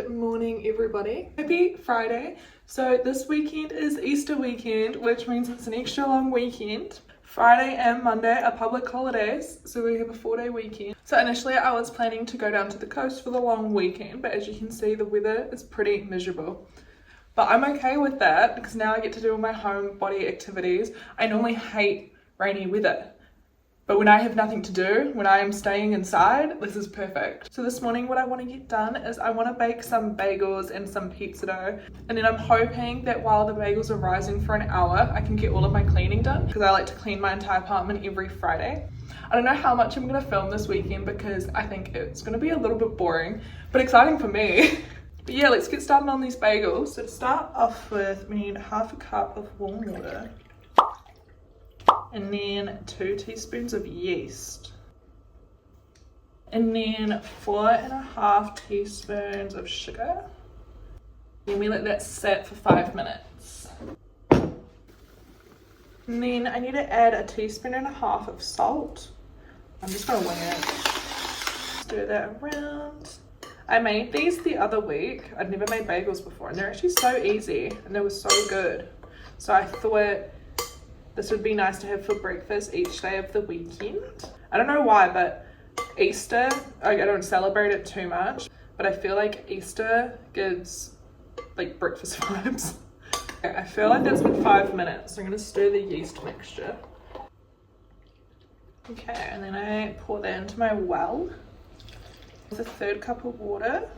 Good morning, everybody. Happy Friday. So this weekend is Easter weekend, which means it's an extra long weekend. Friday and Monday are public holidays, so we have a 4-day weekend. So initially I was planning to go down to the coast for the long weekend, but as you can see, the weather is pretty miserable. But I'm okay with that because now I get to do all my home body activities. I normally hate rainy weather, but when I have nothing to do, when I am staying inside, this is perfect. So this morning what I want to get done is I want to bake some bagels and some pizza dough. And then I'm hoping that while the bagels are rising for an hour, I can get all of my cleaning done because I like to clean my entire apartment every Friday. I don't know how much I'm going to film this weekend because I think it's going to be a little bit boring, but exciting for me. But yeah, let's get started on these bagels. So to start off with, we need half a cup of warm water. And then 2 teaspoons of yeast. And then 4.5 teaspoons of sugar. Then we let that sit for 5 minutes. And then I need to add 1.5 teaspoons of salt. I'm just gonna wing it. Stir that around. I made these the other week. I'd never made bagels before and they're actually so easy and they were so good. So I thought this would be nice to have for breakfast each day of the weekend. I don't know why, but Easter, I don't celebrate it too much, but I feel like Easter gives like breakfast vibes. Okay, I feel like that's been 5 minutes. So I'm gonna stir the yeast mixture. Okay, and then I pour that into my well with 1/3 cup of water.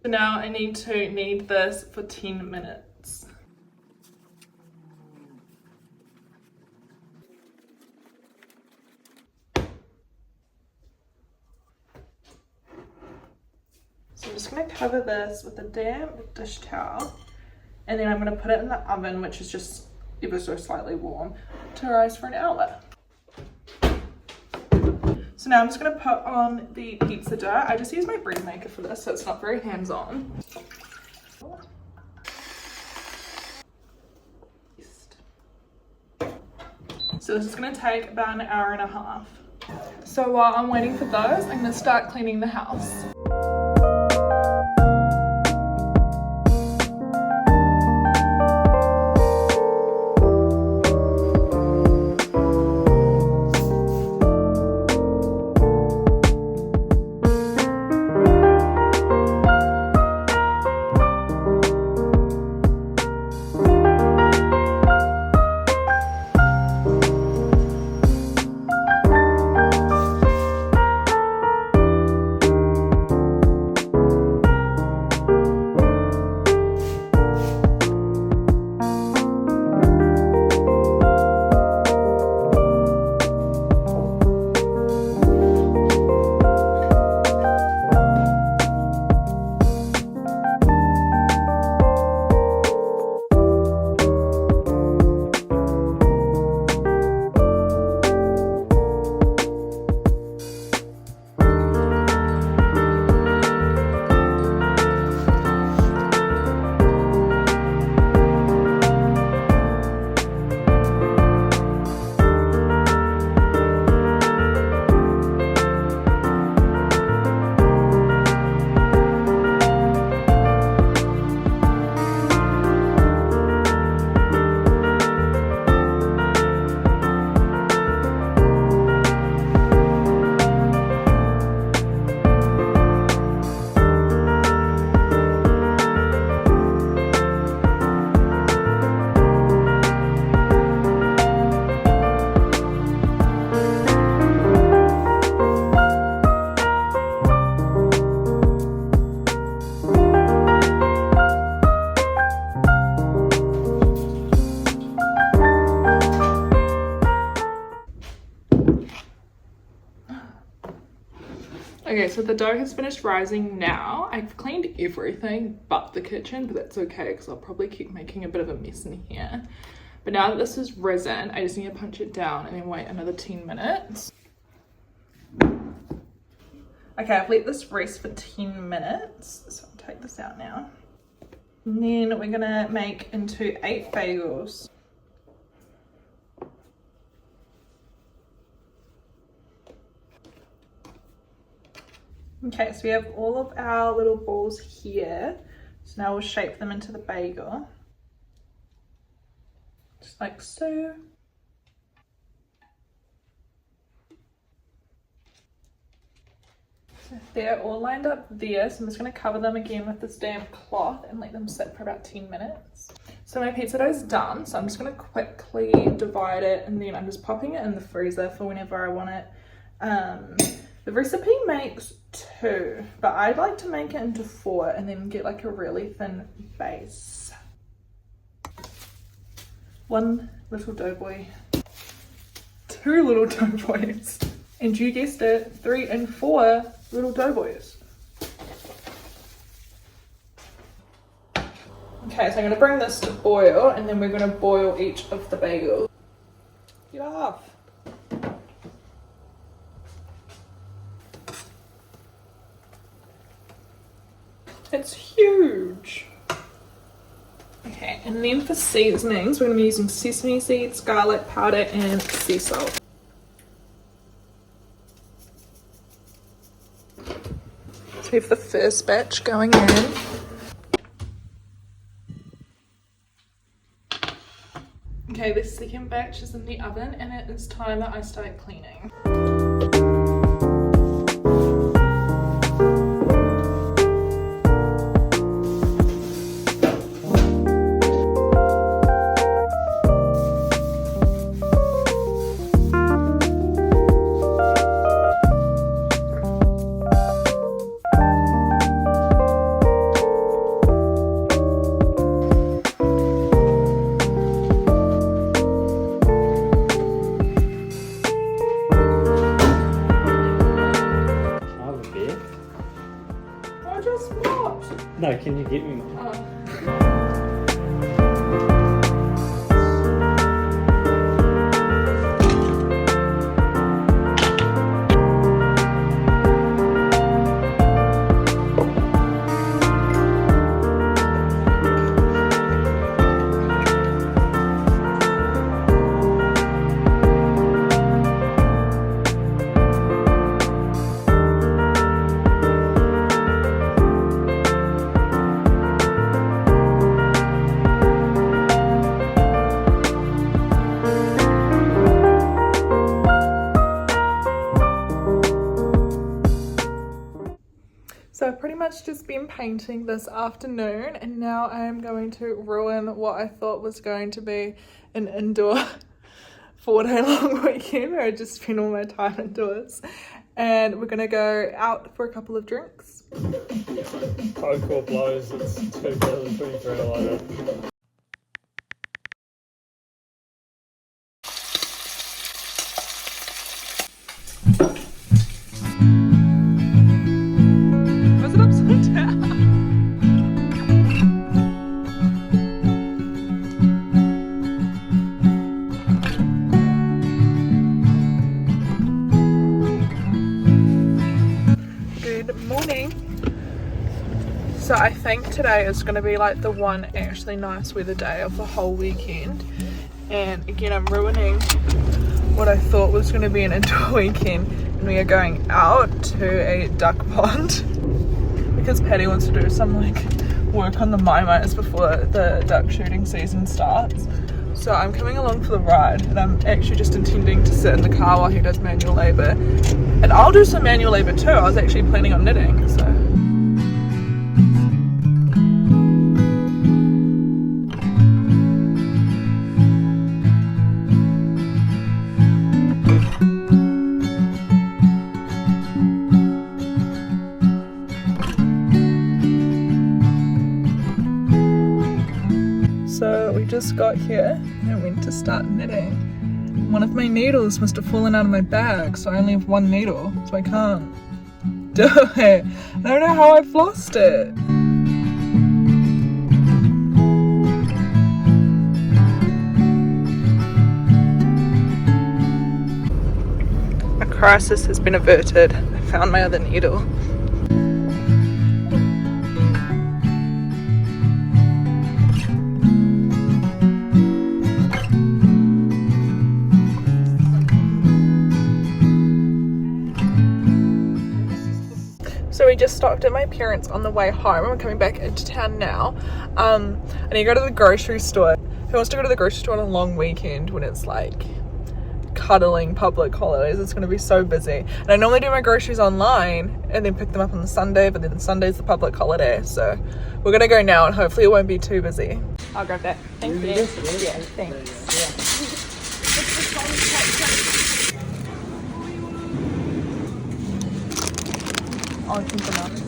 So now I need to knead this for 10 minutes. So I'm just going to cover this with a damp dish towel and then I'm going to put it in the oven, which is just ever so slightly warm, to rise for an hour. So now I'm just going to put on the pizza dough. I just use my bread maker for this, so it's not very hands-on. So this is going to take about 1.5 hours. So while I'm waiting for those, I'm going to start cleaning the house. Okay, so the dough has finished rising now. I've cleaned everything but the kitchen, but that's okay because I'll probably keep making a bit of a mess in here. But now that this is risen, I just need to punch it down and then wait another 10 minutes. Okay, I've let this rest for 10 minutes, so I'll take this out now. And then we're gonna make into 8 bagels. Okay, so we have all of our little balls here. So now we'll shape them into the bagel. Just like so. So they're all lined up there, so I'm just going to cover them again with this damp cloth and let them sit for about 10 minutes. So my pizza dough is done, so I'm just going to quickly divide it and then I'm just popping it in the freezer for whenever I want it. The recipe makes 2, but I'd like to make it into 4 and then get like a really thin base. 1 little doughboy, 2 little doughboys, and you guessed it, 3 and 4 little doughboys. Okay, so I'm going to bring this to boil and then we're going to boil each of the bagels. Get off! It's huge! Okay, and then for seasonings, we're going to be using sesame seeds, garlic powder, and sea salt. So we have the first batch going in. Okay, the second batch is in the oven and it is time that I start cleaning. No, can you get me? So I've pretty much just been painting this afternoon and now I am going to ruin what I thought was going to be an indoor 4-day long weekend where I just spent all my time indoors, and we're gonna go out for a couple of drinks. Coke or blows, it's 2,023 later. Was it upside down? Good morning. So I think today is going to be like the one actually nice weather day of the whole weekend, and again I'm ruining what I thought was going to be an indoor weekend, and we are going out to a duck pond because Patty wants to do some like work on the Maima's before the duck shooting season starts. So I'm coming along for the ride, and I'm actually just intending to sit in the car while he does manual labour, and I'll do some manual labour too. I was actually planning on knitting, so. So we just got here and I went to start knitting. One of my needles must have fallen out of my bag, so I only have one needle, so I can't do it. I don't know how I've lost it. A crisis has been averted. I found my other needle. So just stopped at my parents' on the way home. I'm coming back into town now. I need to go to the grocery store. Who wants to go to the grocery store on a long weekend when it's like cuddling public holidays? It's going to be so busy. And I normally do my groceries online and then pick them up on the Sunday, but then Sunday's the public holiday. So we're going to go now and hopefully it won't be too busy. I'll grab that. Thank you. Yeah, thanks. Oh, I think enough.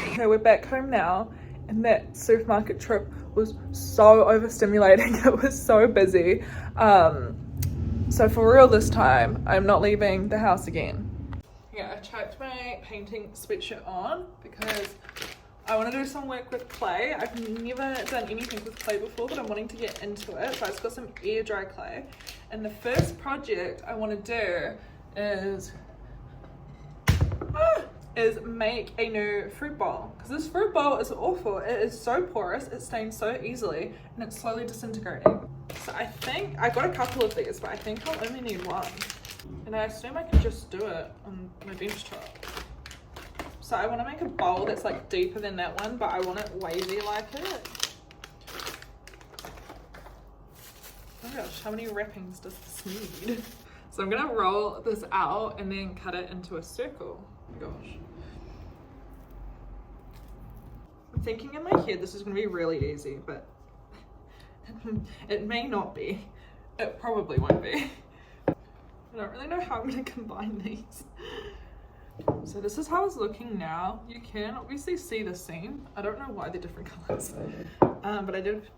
Okay, we're back home now, and that supermarket trip was so overstimulating. It was so busy. So for real this time, I'm not leaving the house again. Yeah, I chucked my painting sweatshirt on because I want to do some work with clay. I've never done anything with clay before, but I'm wanting to get into it. So I just got some air dry clay. And the first project I want to do is make a new fruit bowl. Because this fruit bowl is awful. It is so porous, it stains so easily, and it's slowly disintegrating. So I think, I got a couple of these, but I think I'll only need one. And I assume I can just do it on my bench top. So I want to make a bowl that's like deeper than that one, but I want it wavy like it. Oh my gosh, how many wrappings does this need? So I'm gonna roll this out and then cut it into a circle. Oh my gosh. I'm thinking in my head this is gonna be really easy, but it may not be. It probably won't be. I don't really know how I'm going to combine these. So this is how it's looking now. You can obviously see the seam. I don't know why they're different colors. But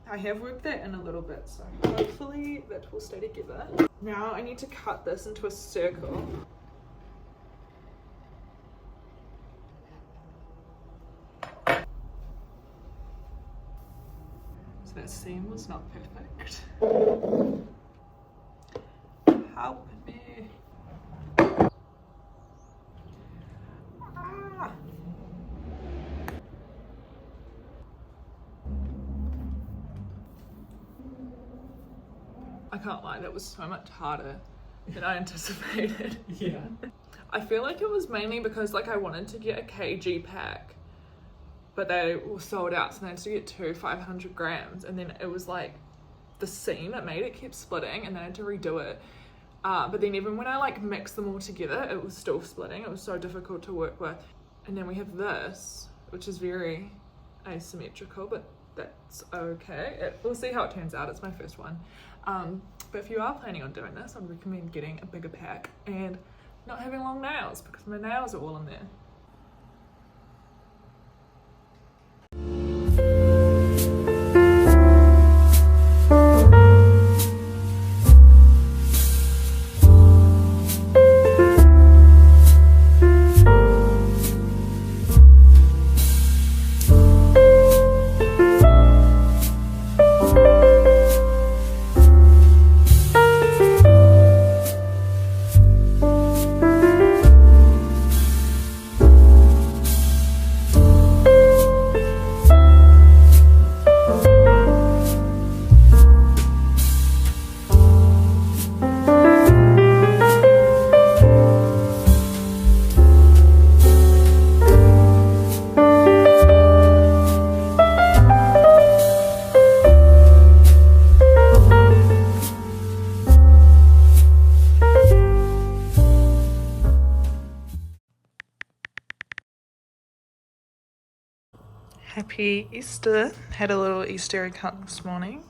I have worked that in a little bit, so hopefully that will stay together. Now I need to cut this into a circle. So that seam was not perfect. Help me. Ah. I can't lie, that was so much harder than I anticipated. Yeah. I feel like it was mainly because like I wanted to get a kg pack, but they were sold out, so I had to get 2 500 grams, and then it was like the seam it made, it kept splitting, and then I had to redo it. But then even when I like mixed them all together, it was still splitting. It was so difficult to work with. And then we have this, which is very asymmetrical, but that's okay. We'll see how it turns out. It's my first one. But if you are planning on doing this, I'd recommend getting a bigger pack and not having long nails, because my nails are all in there. Happy Easter. Had a little Easter egg hunt this morning.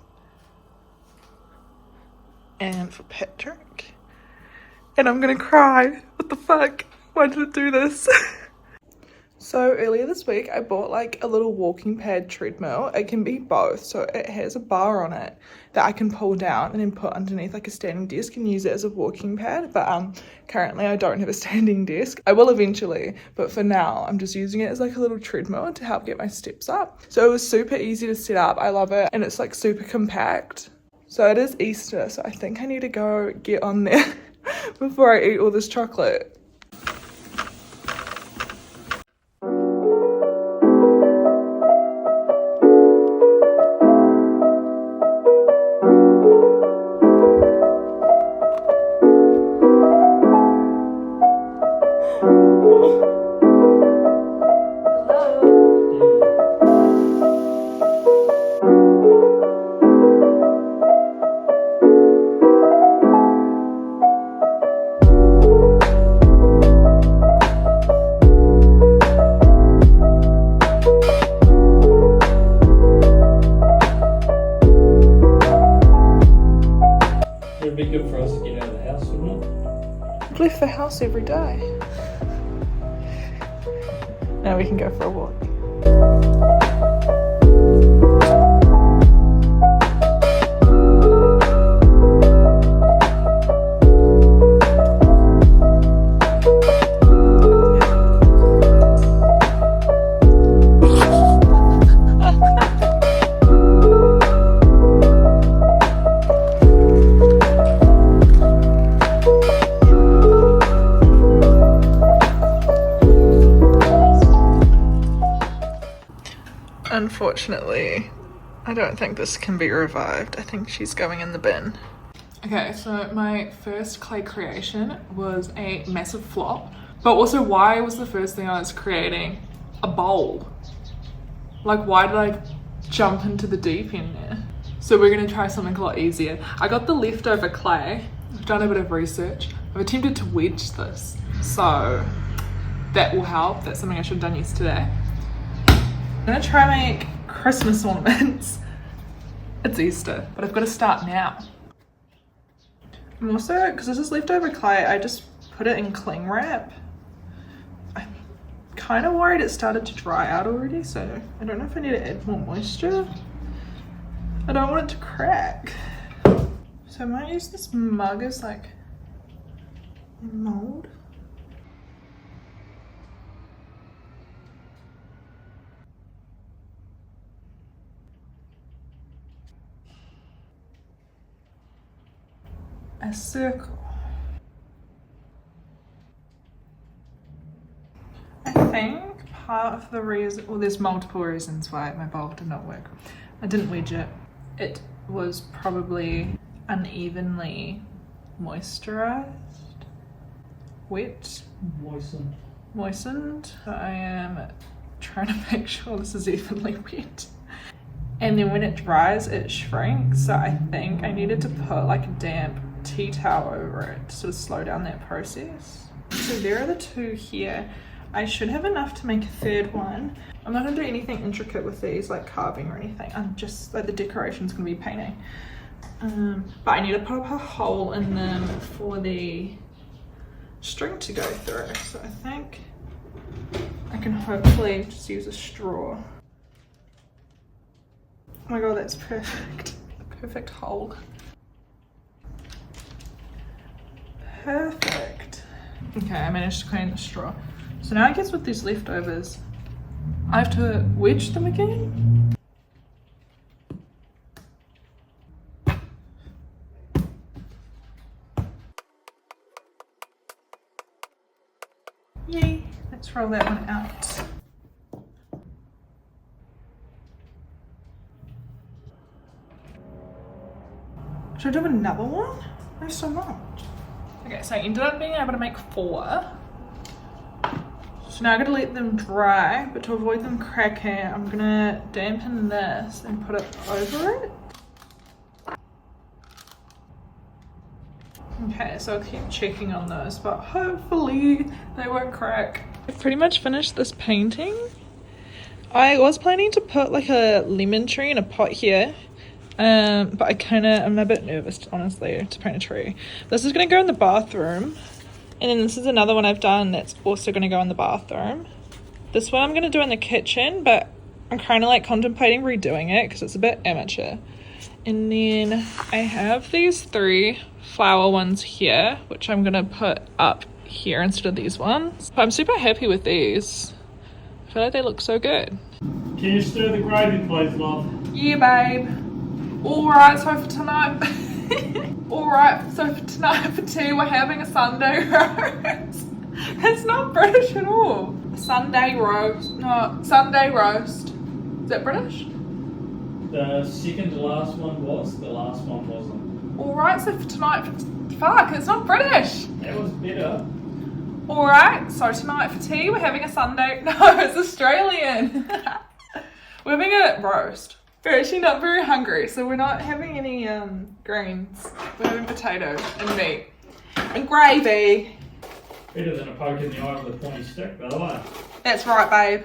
And for Patrick. And I'm gonna cry. What the fuck? Why did it do this? So earlier this week I bought like a little walking pad treadmill. It can be both, so it has a bar on it that I can pull down and then put underneath like a standing desk and use it as a walking pad, but currently I don't have a standing desk. I will eventually, but for now I'm just using it as like a little treadmill to help get my steps up. So it was super easy to set up. I love it, and it's like super compact. So it is Easter, so I think I need to go get on there before I eat all this chocolate. be good for us to get out of the house, wouldn't it? I've left the house every day. Now we can go for a walk. Unfortunately, I don't think this can be revived. I think she's going in the bin. Okay, so my first clay creation was a massive flop, but also why was the first thing I was creating a bowl? Like, why did I jump into the deep end there? So we're gonna try something a lot easier. I got the leftover clay. I've done a bit of research. I've attempted to wedge this, so that will help. That's something I should have done yesterday. I'm gonna try and make Christmas ornaments. It's Easter, but I've got to start now. I'm also, because this is leftover clay, I just put it in cling wrap. I'm kind of worried it started to dry out already, so I don't know if I need to add more moisture. I don't want it to crack. So I might use this mug as like a mold. A circle. I think part of the reason, well, there's multiple reasons why my bowl did not work. I didn't wedge it. It was probably unevenly moisturized, wet, moistened. So I am trying to make sure this is evenly wet. And then when it dries, it shrinks. So I think I needed to put like a damp tea towel over it to sort of slow down that process. So there are the two here. I should have enough to make a third one. I'm not gonna do anything intricate with these, like carving or anything. I'm just like, the decoration's gonna be painting. But I need to put up a hole in them for the string to go through. So I think I can hopefully just use a straw. Oh my god, that's perfect. Perfect hole. Perfect. Okay, I managed to clean the straw. So now I guess with these leftovers, I have to wedge them again. Yay, let's roll that one out. Should I do another one? There's so much. Okay, so I ended up being able to make 4. So now I'm gonna let them dry, but to avoid them cracking, I'm gonna dampen this and put it over it. Okay, so I'll keep checking on those, but hopefully they won't crack. I've pretty much finished this painting. I was planning to put like a lemon tree in a pot here. But I'm a bit nervous, honestly, to paint a tree. This is going to go in the bathroom. And then this is another one I've done that's also going to go in the bathroom. This one I'm going to do in the kitchen, but I'm kind of like contemplating redoing it because it's a bit amateur. And then I have these 3 flower ones here, which I'm going to put up here instead of these ones. But I'm super happy with these. I feel like they look so good. Can you stir the gravy, please, love? Yeah, babe. Alright, so for tonight, for tea we're having a Sunday roast. It's not British at all. Sunday roast. No, Sunday roast. Is that British? The second to last one was, the last one wasn't. Alright, so for tonight, fuck, it's not British. That was better. Alright, so tonight for tea we're having a Sunday, no, it's Australian. We're having a roast. We're actually not very hungry, so we're not having any greens. We're having potatoes and meat and gravy. Better than a poke in the eye with a pointy stick, by the way. That's right, babe.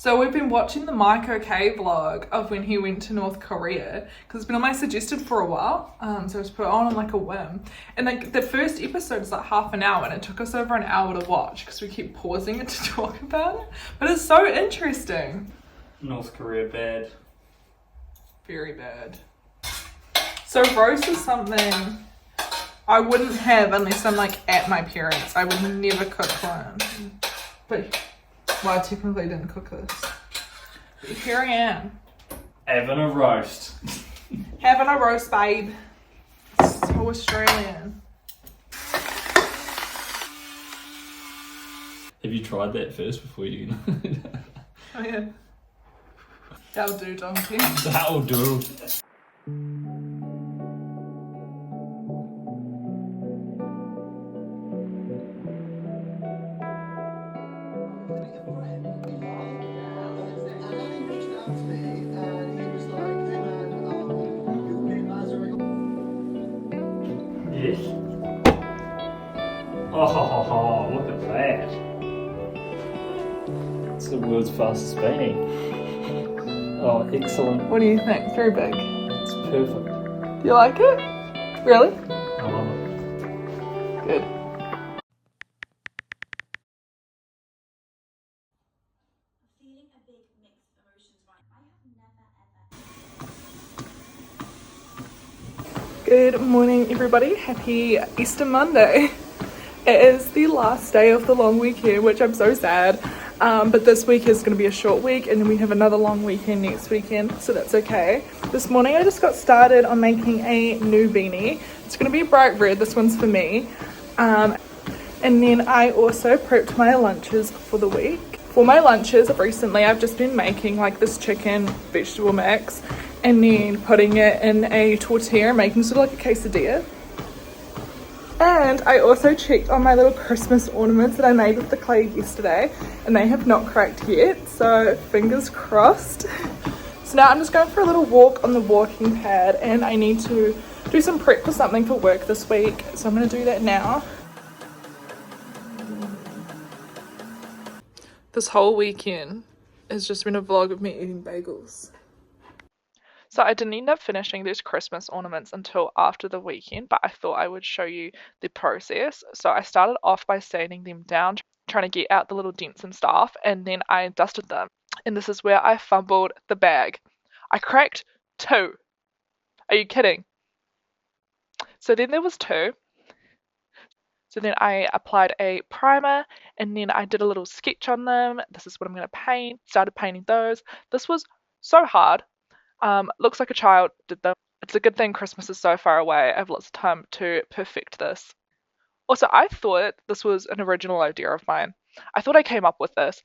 So we've been watching the Mike OK vlog of when he went to North Korea because it's been on my suggested for a while. So it's put on like a whim. And like the first episode is like half an hour and it took us over an hour to watch because we keep pausing it to talk about it. But it's so interesting. North Korea bad. Very bad. So roast is something I wouldn't have unless I'm like at my parents'. I would never cook one. But well, I technically didn't cook this. But here I am. Having a roast. Having a roast, babe. So Australian. Have you tried that first before you? Oh yeah. That'll do, donkey. That'll do. Yes. Oh, look at that. It's the world's fastest painting. Oh, excellent. What do you think? It's very big. It's perfect. Do you like it? Really? I love it. Good. Feeling a big mixed emotions right now. I have never ever. Good morning, everybody. Happy Easter Monday. It is the last day of the long weekend, which I'm so sad. But this week is going to be a short week, and then we have another long weekend next weekend, so that's okay. This morning I just got started on making a new beanie. It's going to be bright red. This one's for me. And then I also prepped my lunches for the week. For my lunches recently, I've just been making like this chicken vegetable mix and then putting it in a tortilla, making sort of like a quesadilla. And I also checked on my little Christmas ornaments that I made with the clay yesterday, and they have not cracked yet, so fingers crossed. So now I'm just going for a little walk on the walking pad, and I need to do some prep for something for work this week, so I'm going to do that now. This whole weekend has just been a vlog of me eating bagels. So I didn't end up finishing these Christmas ornaments until after the weekend, but I thought I would show you the process. So I started off by sanding them down, trying to get out the little dents and stuff, and then I dusted them. And this is where I fumbled the bag. I cracked 2. Are you kidding? So then there was 2. So then I applied a primer, and then I did a little sketch on them. This is what I'm going to paint. Started painting those. This was so hard. Looks like a child did them. It's a good thing Christmas is so far away. I have lots of time to perfect this. Also, I thought this was an original idea of mine. I thought I came up with this.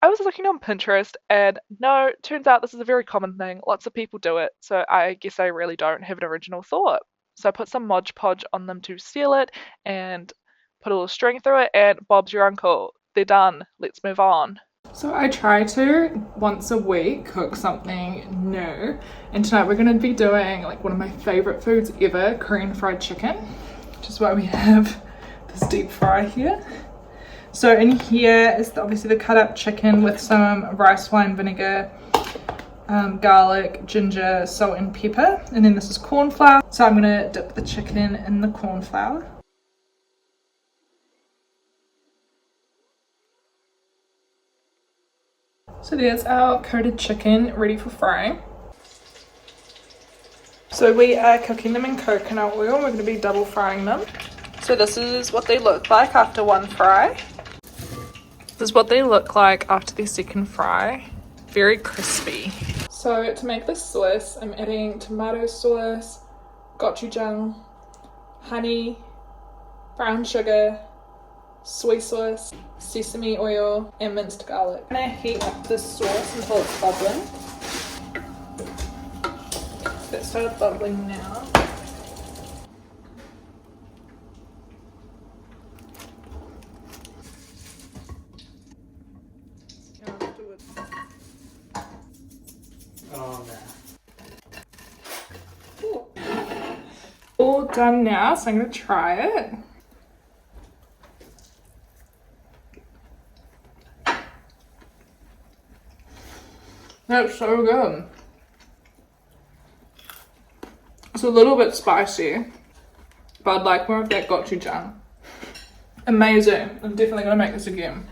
I was looking on Pinterest and no, turns out this is a very common thing. Lots of people do it, so I guess I really don't have an original thought. So I put some Mod Podge on them to seal it and put a little string through it, and Bob's your uncle. They're done. Let's move on. So I try to once a week cook something new, and tonight we're going to be doing like one of my favorite foods ever, Korean fried chicken, which is why we have this deep fry here. So in here is obviously the cut up chicken with some rice wine vinegar, garlic, ginger, salt and pepper, and then this is corn flour. So I'm going to dip the chicken in the corn flour. So there's our coated chicken ready for frying. So we are cooking them in coconut oil. We're going to be double frying them. So this is what they look like after one fry. This is what they look like after their second fry. Very crispy. So to make this sauce, I'm adding tomato sauce, gochujang, honey, brown sugar, soy sauce, sesame oil, and minced garlic. I'm going to heat up this sauce until it's bubbling. So it started bubbling now. Oh, Ooh. All done now, so I'm going to try it. That's so good. It's a little bit spicy, but I'd like more of that gochujang. Amazing. I'm definitely gonna make this again.